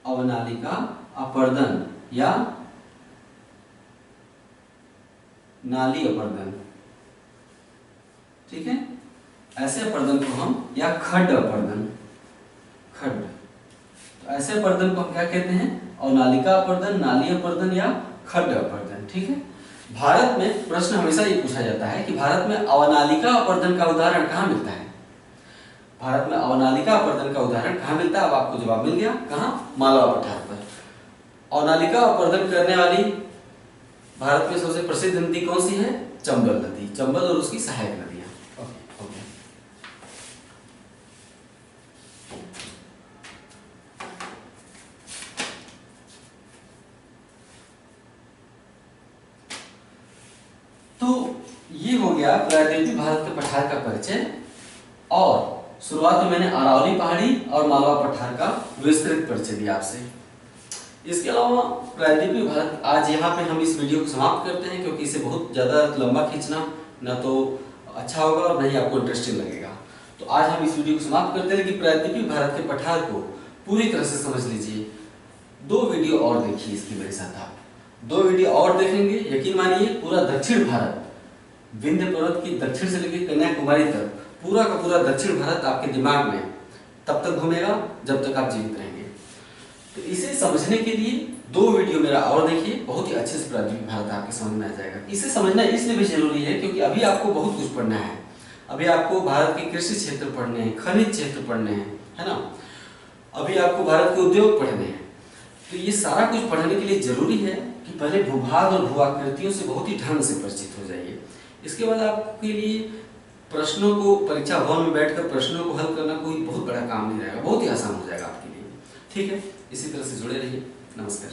अवनालिका अपर्दन या नाली अपर्दन। ठीक है, ऐसे अपर्दन को हम या खड्ड अपर्दन, खड्ड, तो ऐसे अपर्दन को हम क्या कहते हैं? अवनालिका अपर्दन, नाली अपर्दन या खड्ड अपर्दन। ठीक है, भारत में प्रश्न हमेशा ये पूछा जाता है कि भारत में अवनालिका अपर्दन का उदाहरण कहाँ मिलता है? भारत में अवनालिका अपर्दन का उदाहरण कहाँ मिलता है? अब आपको जवाब मिल गया, कहाँ? मालवा पठार पर। अवनालिका अपर्दन करने वाली भारत में सबसे प्रसिद्ध नदी कौन सी है? चंबल नदी, चंबल और उसकी सहायक नदियां। ओके, तो ये हो गया प्रायद्वीपीय भारत के पठार का परिचय। और शुरुआत में मैंने अरावली पहाड़ी और मालवा पठार का विस्तृत परिचय दिया आपसे। इसके अलावा प्रायद्वीपीय भारत, आज यहाँ पे हम इस वीडियो को समाप्त करते हैं क्योंकि इसे बहुत ज़्यादा लंबा खींचना ना तो अच्छा होगा और ना ही आपको इंटरेस्टिंग लगेगा। तो आज हम इस वीडियो को समाप्त करते हैं, लेकिन प्रायद्वीपीय भारत के पठार को पूरी तरह से समझ लीजिए। 2 वीडियो और देखिए इसकी मेरे साथ, आप 2 वीडियो और देखेंगे, यकीन मानिए पूरा दक्षिण भारत, विंध्य पर्वत की दक्षिण से लेकर कन्याकुमारी तक पूरा का पूरा दक्षिण भारत आपके दिमाग में तब तक घूमेगा जब तक आप जीवित रहेंगे। तो इसे समझने के लिए 2 वीडियो मेरा और देखिए, बहुत ही अच्छे से प्रायद्वीपीय भारत आपके समझ में आ जाएगा। इसे समझना इसलिए भी जरूरी है क्योंकि अभी आपको बहुत कुछ पढ़ना है। अभी आपको भारत के कृषि क्षेत्र पढ़ने हैं, खनिज क्षेत्र पढ़ने हैं, है ना, अभी आपको भारत के उद्योग पढ़ने हैं। तो ये सारा कुछ पढ़ने के लिए जरूरी है कि पहले भूभाग और भू आकृतियों से बहुत ही ढंग से परिचित हो जाइए। इसके बाद आपके लिए प्रश्नों को, परीक्षा भवन में बैठकर प्रश्नों को हल करना कोई बहुत बड़ा काम नहीं रहेगा, बहुत ही आसान हो जाएगा आपके लिए। ठीक है, इसी तरह से जुड़े रहिए। नमस्कार।